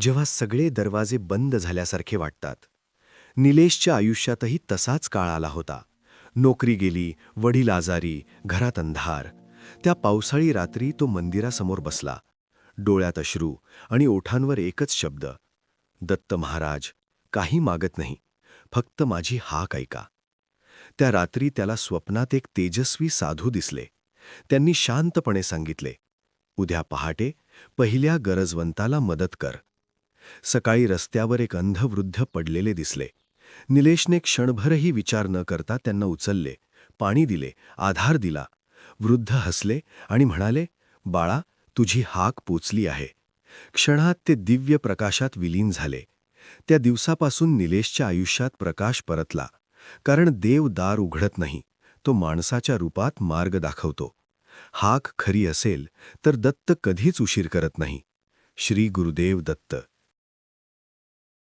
जेव्हा सगळे दरवाजे बंद झाल्यासारखे वाटतात. निलेशच्या आयुष्यातही तसाच काळ आला होता. नोकरी गेली, वडील आजारी, घरात अंधार. त्या पावसाळी रात्री तो मंदिरासमोर बसला. डोळ्यात अश्रू आणि ओठांवर एकच शब्द, दत्त महाराज, काही मागत नाही, फक्त माझी हाक ऐका. त्या रात्री त्याला स्वप्नात एक तेजस्वी साधू दिसले. त्यांनी शांतपणे सांगितले, उद्या पहाटे पहिल्या गरजवंताला मदत कर. सकाळी रस्त्यावर एक अंध वृद्ध पडलेले दिसले. निलेशने क्षणभरही विचार न करता त्यांना उचलले, पाणी दिले, आधार दिला. वृद्ध हसले आणि म्हणाले, बाळा, तुझी हाक पोचली आहे. क्षणात ते दिव्य प्रकाशात विलीन झाले. त्या दिवसापासून निलेशच्या आयुष्यात प्रकाश परतला. कारण देव दार उघडत नाही, तो माणसाच्या रूपात मार्ग दाखवतो. हाक खरी असेल तर दत्त कधीच उशीर करत नाही. श्री गुरुदेव दत्त.